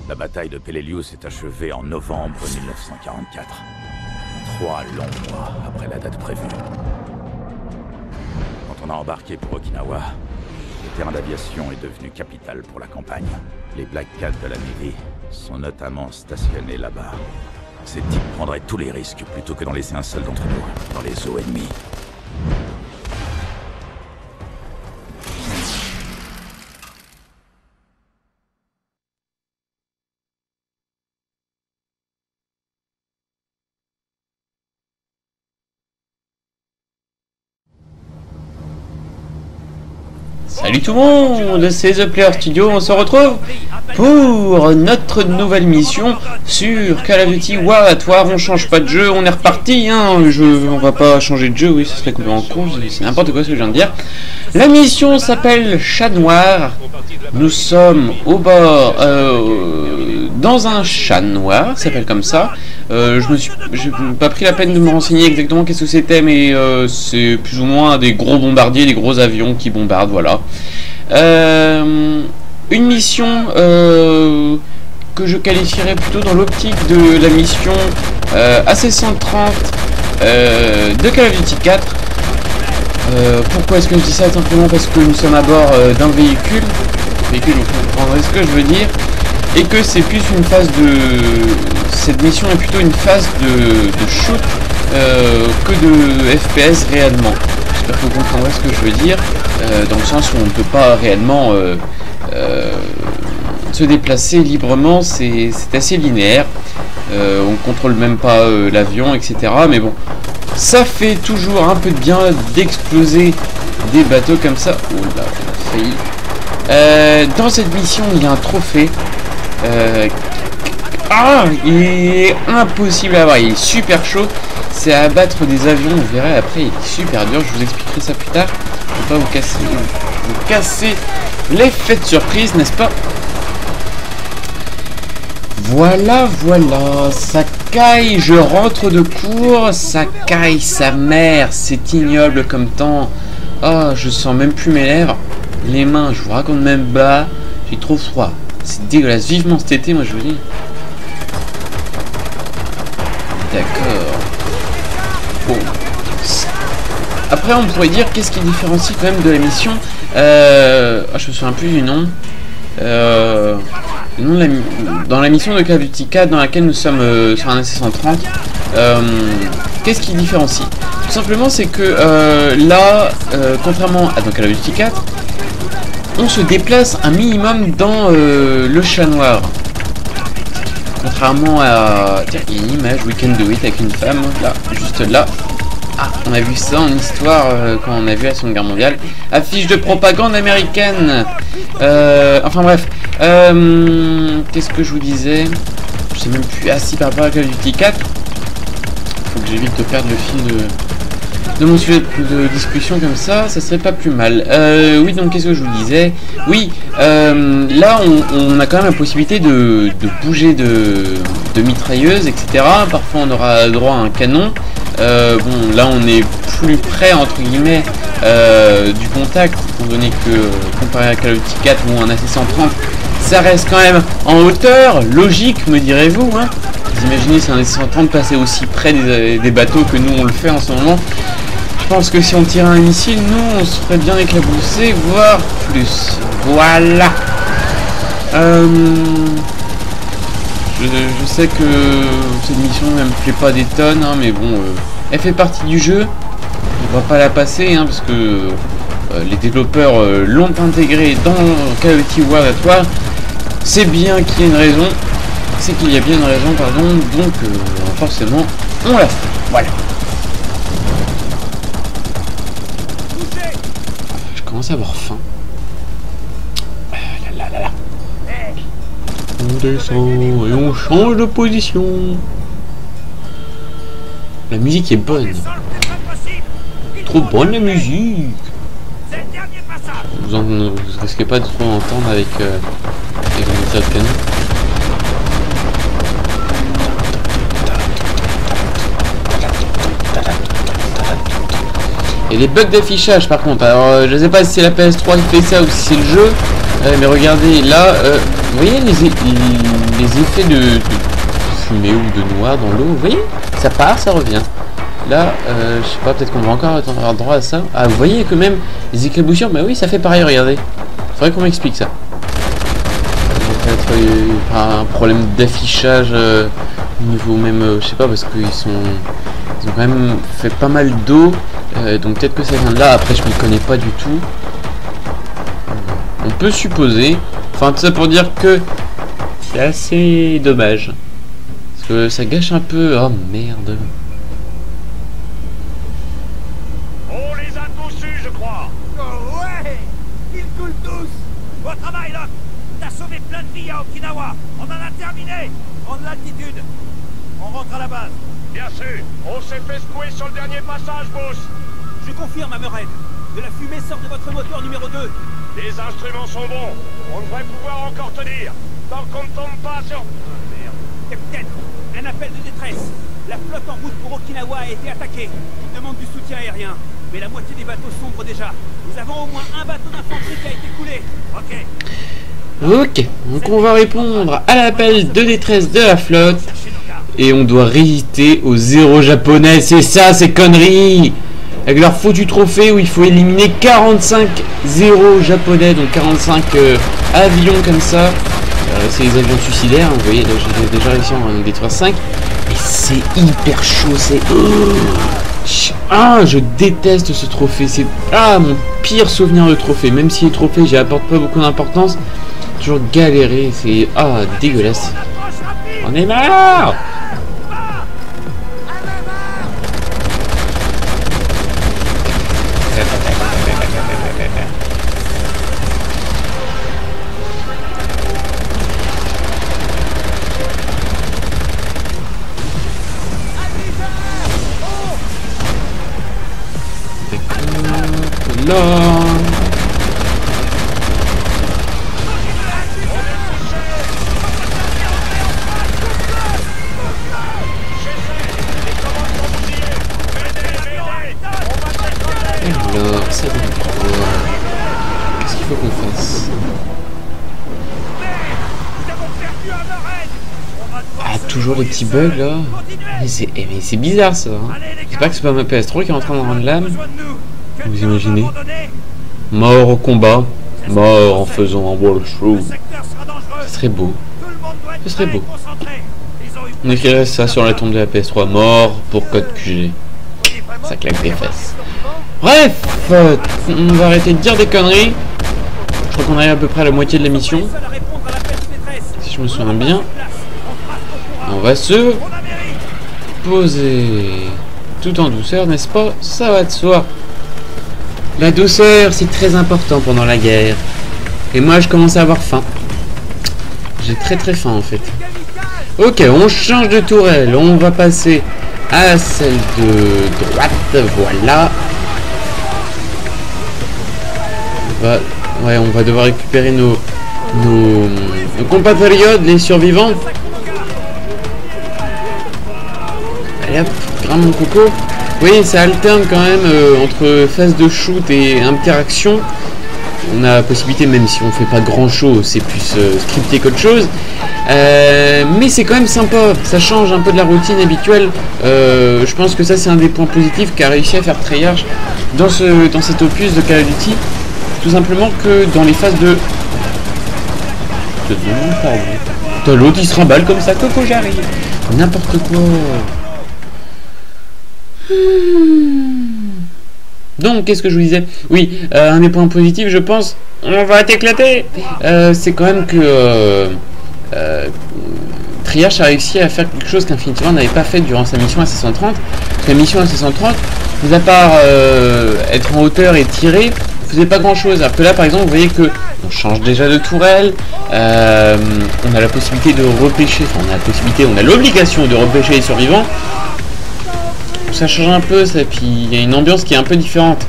La bataille de Peleliu s'est achevée en novembre 1944. 3 longs mois après la date prévue. Quand on a embarqué pour Okinawa, le terrain d'aviation est devenu capital pour la campagne. Les Black Cats de la Navy sont notamment stationnés là-bas. Ces types prendraient tous les risques plutôt que d'en laisser un seul d'entre nous, dans les eaux ennemies. Salut tout le monde, c'est The Player Studio, on se retrouve pour notre nouvelle mission sur Call of Duty War at War. On change pas de jeu, on est reparti, hein. On va pas changer de jeu, oui, ça serait complètement con, c'est n'importe quoi ce que je viens de dire. La mission s'appelle Chat Noir. Nous sommes au bord, dans un chat noir, ça s'appelle comme ça. J'ai pas pris la peine de me renseigner exactement qu'est-ce que c'était, mais c'est plus ou moins des gros bombardiers, des gros avions qui bombardent, voilà. Une mission que je qualifierais plutôt dans l'optique de la mission AC-130 de Call of Duty 4. Pourquoi est-ce que je dis ça? Simplement parce que nous sommes à bord d'un véhicule, vous comprendrez ce que je veux dire, et que c'est plus une phase de... Cette mission est plutôt une phase de shoot que de FPS réellement. J'espère que vous comprendrez ce que je veux dire, dans le sens où on ne peut pas réellement se déplacer librement, c'est assez linéaire, on ne contrôle même pas l'avion, etc. Mais bon, ça fait toujours un peu de bien d'exploser des bateaux comme ça. Oh là, on a failli. Dans cette mission, il y a un trophée. Il est impossible à avoir, il est super chaud. C'est à abattre des avions, vous verrez après, il est super dur. Je vous expliquerai ça plus tard. Je ne vais pas vous casser l'effet de surprise, n'est-ce pas? Voilà, ça caille, je rentre de cours, ça caille sa mère, c'est ignoble comme temps. Oh, je sens même plus mes lèvres, les mains, je vous raconte même pas, j'ai trop froid. C'est dégueulasse, vivement cet été, moi je vous dis. D'accord. Bon. Après, on pourrait dire qu'est-ce qui différencie quand même de la mission. Je me souviens plus du nom. Dans la mission de Call of Duty 4 dans laquelle nous sommes sur un AC-130, qu'est-ce qui différencie? Tout simplement, c'est que là, contrairement à dans Call of Duty 4, on se déplace un minimum dans le chat noir. Contrairement à... Tiens, il y a une image, We Can Do It avec une femme, là, juste là. Ah, on a vu ça en histoire quand on a vu la Seconde Guerre mondiale. Affiche de propagande américaine. Enfin bref. Qu'est-ce que je vous disais? Je sais même plus. Ah si, par rapport à Call of Duty 4. Faut que j'évite de perdre le fil de mon sujet de discussion comme ça serait pas plus mal. Oui, donc qu'est-ce que je vous disais? Oui, là on a quand même la possibilité de bouger de mitrailleuse, etc. Parfois on aura droit à un canon. Bon, là on est plus près entre guillemets du contact, étant donné que comparé à Call of Duty 4 ou un AC-130, ça reste quand même en hauteur, logique me direz-vous, hein. Vous imaginez si un AC-130 passait aussi près des bateaux que nous on le fait en ce moment. Je pense que si on tirait un missile, nous on se ferait bien éclabousser, voire plus. Voilà. Je sais que cette mission ne me plaît pas des tonnes, hein, mais bon, elle fait partie du jeu. On va pas la passer, hein, parce que les développeurs l'ont intégrée dans Call of Duty War at War. C'est bien qu'il y ait une raison. C'est qu'il y a bien une raison, pardon. Donc forcément, on la fait. Voilà. Je commence à avoir faim. On descend et on change de position. La musique est bonne. Trop bonne la musique. Vous risquez pas de trop entendre avec le moteur de canon. Il y a des bugs d'affichage par contre. Alors je sais pas si c'est la PS3 qui fait ça ou si c'est le jeu. Mais regardez là, vous voyez les effets de fumée ou de noir dans l'eau, vous voyez? Ça part, ça revient. Là, je sais pas, peut-être qu'on va encore avoir droit à ça. Ah, vous voyez que même les éclaboussures, bah oui, ça fait pareil, regardez. Faudrait qu'on m'explique ça. Peut-être un problème d'affichage au niveau même, je sais pas, parce qu'ils ils ont quand même fait pas mal d'eau, donc peut-être que ça vient de là. Après, je m'y connais pas du tout. On peut supposer. Enfin, tout ça pour dire que c'est assez dommage. Parce que ça gâche un peu. Oh merde. On les a tous eus, je crois. Oh ouais! Ils coulent tous! Au travail, Locke. T'as sauvé plein de vies à Okinawa. On en a terminé. Prends de l'altitude. On rentre à la base. Bien sûr. On s'est fait secouer sur le dernier passage, boss. Je confirme, Hammerhead. De la fumée sort de votre moteur numéro 2. Les instruments sont bons. On devrait pouvoir encore tenir. Tant qu'on ne tombe pas sur... Merde. Capitaine, un appel de détresse. La flotte en route pour Okinawa a été attaquée. Il demande du soutien aérien. Mais la moitié des bateaux sombrent déjà. Nous avons au moins un bateau d'infanterie qui a été coulé. Ok. Ok, donc on va répondre à l'appel de détresse de la flotte. Et on doit résister aux zéros japonais. C'est ça, ces conneries! Avec leur foutu trophée où il faut éliminer 45 zéros japonais. Donc 45 avions comme ça. C'est les avions suicidaires. Vous voyez, là j'ai déjà réussi à en détruire 5. Et c'est hyper chaud. C'est... Ah, je déteste ce trophée. C'est mon pire souvenir de trophée. Même si les trophées, j'y apporte pas beaucoup d'importance. Toujours galéré. C'est dégueulasse. On est marre. Là. Alors, ça donne quoi? Qu'est-ce qu'il faut qu'on fasse? Ah, toujours les petits bugs là. Mais c'est bizarre ça. Hein. J'espère que c'est pas ma PS3 qui est en train de rendre l'âme. Vous imaginez? Mort au combat, mort en faisant un wall through. Ce serait beau. Ce serait beau. On écrirait ça sur la tombe de la PS3. Mort pour code QG. Ça claque des fesses. Bref, on va arrêter de dire des conneries. Je crois qu'on arrive à peu près à la moitié de la mission. Si je me souviens bien. On va se poser tout en douceur, n'est-ce pas? Ça va de soi. La douceur, c'est très important pendant la guerre. Et moi, je commence à avoir faim. J'ai très faim, en fait. Ok, on change de tourelle. On va passer à celle de droite. Voilà. On va devoir récupérer nos compatriotes, les survivants. Allez hop, grimpe mon coco. Vous voyez, ça alterne quand même entre phase de shoot et interaction. On a la possibilité, même si on fait pas grand chose, c'est plus scripté qu'autre chose. Mais c'est quand même sympa, ça change un peu de la routine habituelle. Je pense que ça c'est un des points positifs qu'a réussi à faire Treyarch dans cet opus de Call of Duty. Tout simplement que dans les phases de... T'as l'autre il se remballe comme ça, Coco j'arrive. N'importe quoi. Donc, qu'est-ce que je vous disais? Oui, un des points positifs, je pense, on va t'éclater. C'est quand même que Treyarch a réussi à faire quelque chose qu'Infinity Ward n'avait pas fait durant sa mission AC-130. La mission AC-130, mis à part être en hauteur et tirer, faisait pas grand-chose. Alors que là, par exemple, vous voyez que on change déjà de tourelle. On a la possibilité de repêcher. Enfin, on a l'obligation de repêcher les survivants. Ça change un peu, ça, puis il y a une ambiance qui est un peu différente,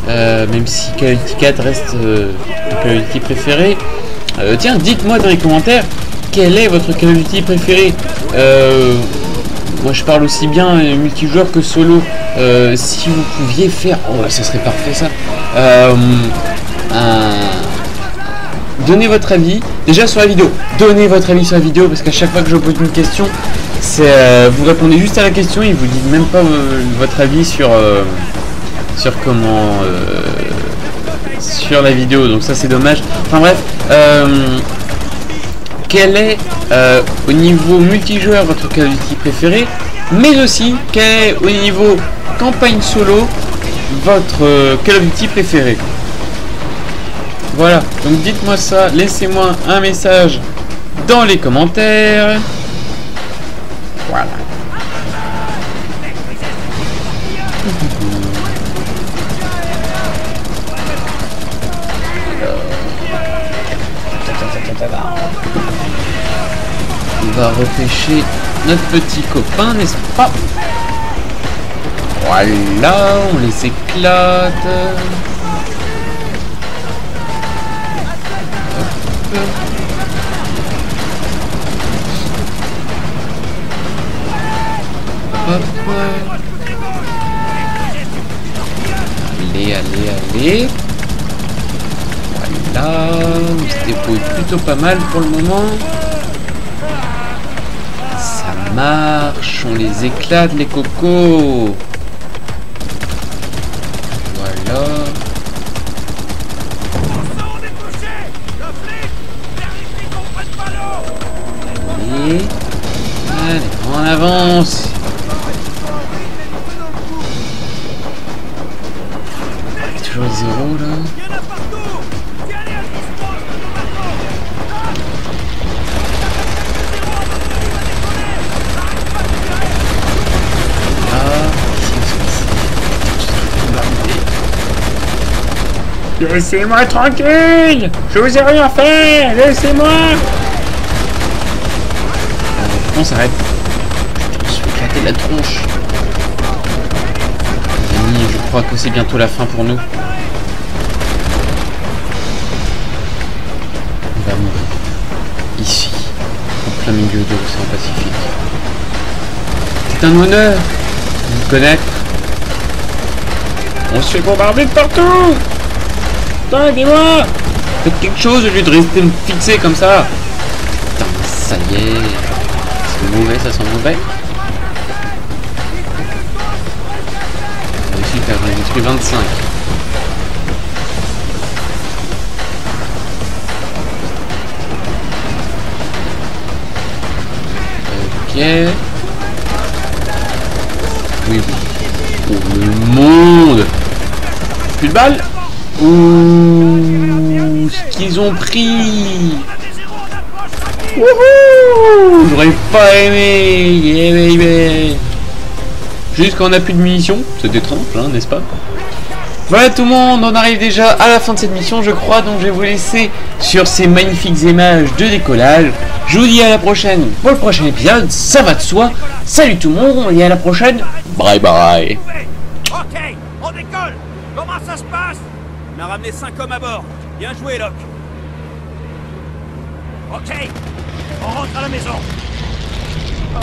même si Call of Duty 4 reste mon Call of Duty préféré. Tiens, dites-moi dans les commentaires quel est votre Call of Duty préféré. Moi je parle aussi bien multijoueur que solo. Si vous pouviez faire, oh ça serait parfait ça, donnez votre avis déjà sur la vidéo. Donnez votre avis sur la vidéo parce qu'à chaque fois que je pose une question, c'est vous répondez juste à la question et vous dites même pas votre avis sur comment sur la vidéo. Donc ça c'est dommage. Enfin bref, quel est au niveau multijoueur votre Call of Duty préféré, mais aussi quel est au niveau campagne solo votre Call of Duty préféré. Voilà, donc dites-moi ça, laissez-moi un message dans les commentaires. Voilà. On va repêcher notre petit copain, n'est-ce pas? Voilà, on les éclate. Hop. Allez, allez, allez. Voilà, on se débrouille plutôt pas mal pour le moment. Ça marche, on les éclate les cocos. Voilà. Allez, allez, on avance. Il y a toujours le 0 là. Laissez-moi tranquille! Je vous ai rien fait! Laissez-moi! On s'arrête. Je me suis éclaté la tronche. Les amis, je crois que c'est bientôt la fin pour nous. On va mourir. Ici, en plein milieu de l'océan Pacifique. C'est un honneur de vous connaître. On se fait bombarder de partout! Putain, aidez-moi! Faites quelque chose au lieu de rester me fixer comme ça! Putain, ça y est! C'est mauvais, ça sent mauvais. On a réussi à faire un détruit 25. Ok. Oui, oui. Oh, le monde! Plus de balles? Ouh, ce qu'ils ont pris. Wouhou, j'aurais pas aimé. Yeah, baby. Juste quand on a plus de munitions, c'est étrange, hein, n'est-ce pas? Voilà tout le monde, on arrive déjà à la fin de cette mission, je crois, donc je vais vous laisser sur ces magnifiques images de décollage. Je vous dis à la prochaine pour le prochain épisode, ça va de soi. Salut tout le monde, on dit à la prochaine. Bye bye. Ok, on décolle. Comment ça se passe? On a ramené 5 hommes à bord. Bien joué, Locke. Ok, on rentre à la maison. Oh,